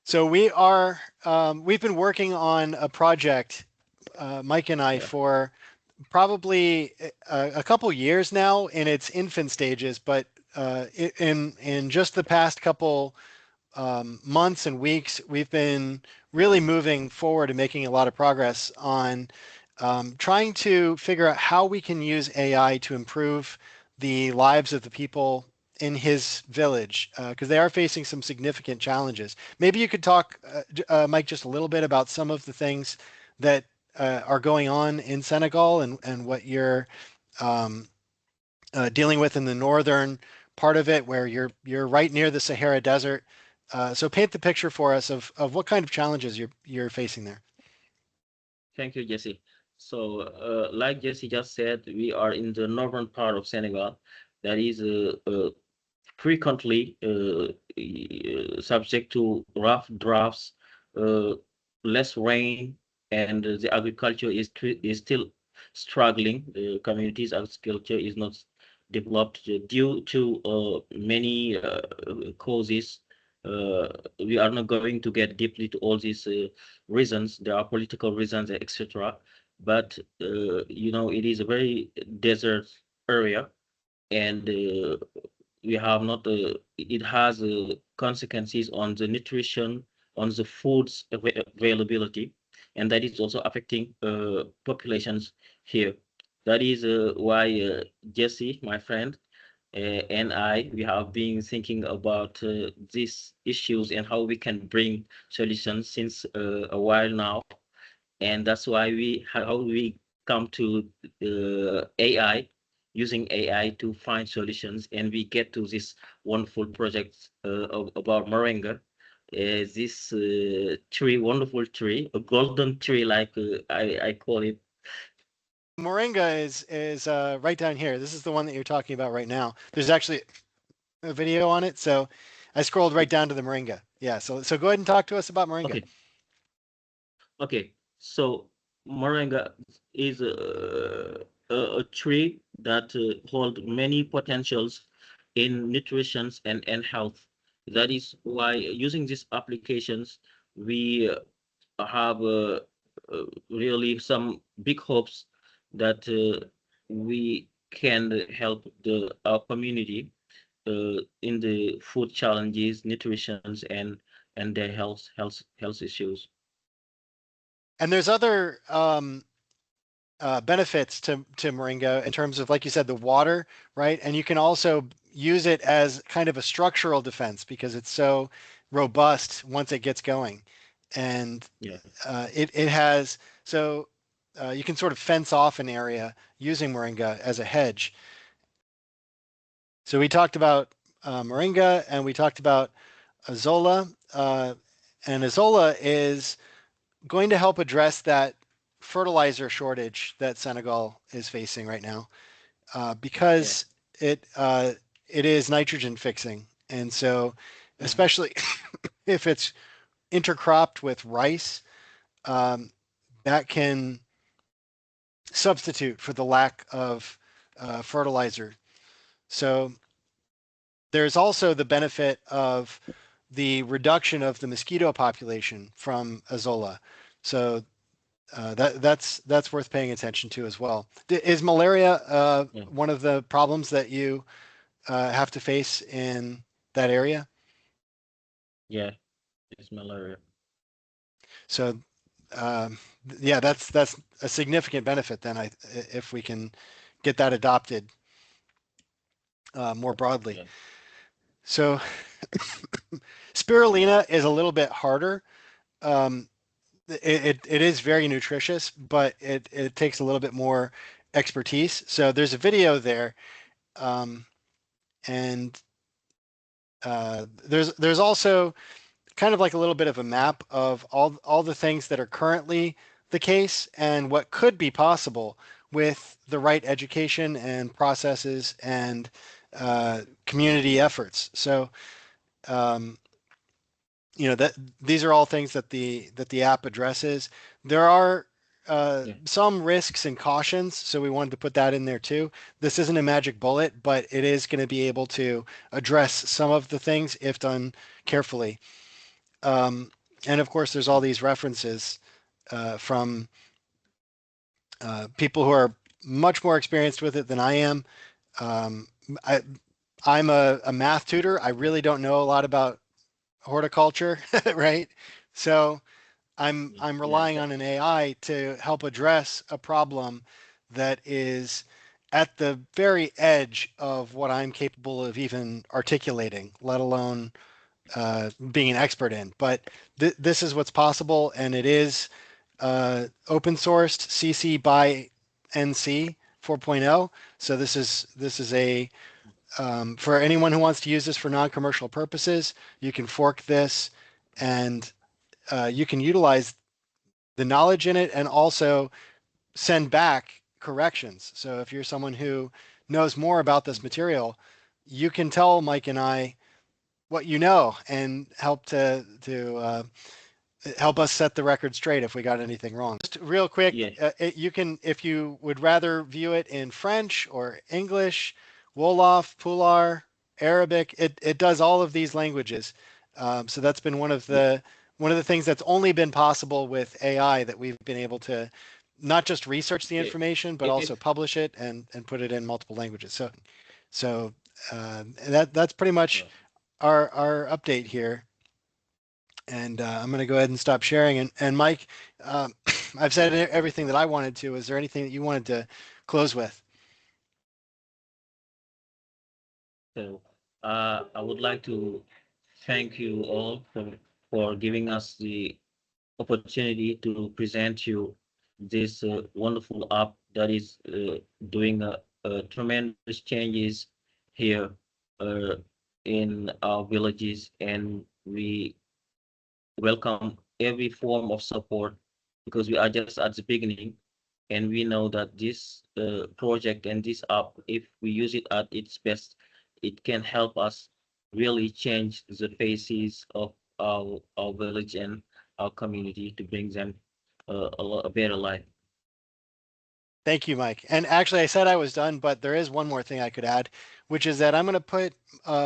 So we've been working on a project, Mike and I, Yeah. for probably a couple years now in its infant stages, but in just the past couple months and weeks, we've been really moving forward and making a lot of progress on trying to figure out how we can use AI to improve the lives of the people in his village, because they are facing some significant challenges. Maybe you could talk, Mike, just a little bit about some of the things that are going on in Senegal and what you're um, dealing with in the northern part of it, where you're right near the Sahara Desert. So paint the picture for us of what kind of challenges you're facing there. Thank you, Jesse. So, like Jesse just said, we are in the northern part of Senegal. That is frequently subject to rough drafts, uh, less rain, and the agriculture is still struggling. The community's agriculture is not developed due to many causes. Uh, we are not going to get deeply to all these reasons. There are political reasons, etc. But it is a very desert area, and we have not it has consequences on the nutrition, on the foods availability, and that is also affecting populations here. That is why Jesse, my friend, and we have been thinking about these issues and how we can bring solutions since a while now. And that's why how we come to AI, using AI to find solutions, and we get to this wonderful project about moringa. This tree, wonderful tree, a golden tree, like I call it. Moringa is right down here. This is the one that you're talking about right now. There's actually a video on it, so I scrolled right down to the moringa. Yeah, so go ahead and talk to us about moringa. Okay, okay. So moringa is a tree that hold many potentials in nutrition and health. That is why using these applications, we have really some big hopes that we can help our community in the food challenges, nutritions, and their health issues. And there's other benefits to moringa in terms of, like you said, the water, right? And you can also use it as kind of a structural defense because it's so robust once it gets going, and Yeah, it has so you can sort of fence off an area using moringa as a hedge. So we talked about moringa and we talked about azolla, and azolla is going to help address that fertilizer shortage that Senegal is facing right now, yeah. because it is nitrogen fixing, and so Mhm. especially if it's intercropped with rice, um, that can substitute for the lack of fertilizer. So there's also the benefit of the reduction of the mosquito population from azolla. So that's worth paying attention to as well. Is malaria Yeah, one of the problems that you have to face in that area? yeah. It's malaria. So yeah, that's a significant benefit then, if we can get that adopted more broadly. Yeah, So spirulina is a little bit harder. Um, it is very nutritious, but it takes a little bit more expertise. So there's a video there, um, and there's also kind of like a little bit of a map of all the things that are currently the case and what could be possible with the right education and processes and community efforts. So um, that these are all things that the app addresses. There are yeah, some risks and cautions, so we wanted to put that in there too. This isn't a magic bullet, but it is going to be able to address some of the things if done carefully. And of course, there's all these references from people who are much more experienced with it than I am. Um, I, I'm a math tutor. I really don't know a lot about horticulture, right? So I'm Yeah, relying on an AI to help address a problem that is at the very edge of what I'm capable of even articulating, let alone being an expert in. But this is what's possible, and it is open sourced CC by NC 4.0. So this is a for anyone who wants to use this for non-commercial purposes, you can fork this and you can utilize the knowledge in it and also send back corrections. So if you're someone who knows more about this material, you can tell Mike and I what you know and help to help us set the record straight if we got anything wrong. Just real quick, yeah, you can, if you would rather view it in French or English, Wolof, Pular, Arabic, it does all of these languages. So that's been yeah, one of the things that's only been possible with AI that we've been able to not just research the yeah. information, but also If publish it and put it in multiple languages. So that's pretty much uh, our update here. And I'm going to go ahead and stop sharing. And Mike, um, I've said everything that I wanted to. Is there anything that you wanted to close with? so, I would like to thank you all for giving us the opportunity to present you this wonderful app that is doing tremendous changes here uh, in our villages, and we welcome every form of support because we are just at the beginning, and we know that this project and this app, if we use it at its best, it can help us really change the faces of our village and our community to bring them a better life. Thank you, Mike. And actually, I said I was done, but there is one more thing I could add, which is that I'm going to put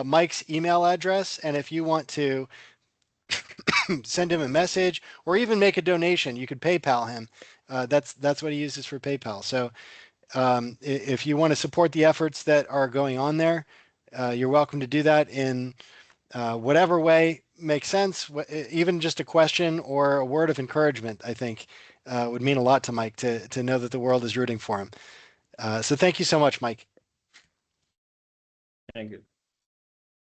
Mike's email address. And if you want to send him a message or even make a donation, you could PayPal him. That's what he uses for PayPal. So if you want to support the efforts that are going on there, you're welcome to do that in whatever way makes sense. Even just a question or a word of encouragement, I think, would mean a lot to Mike to know that the world is rooting for him. So thank you so much, Mike. Thank you.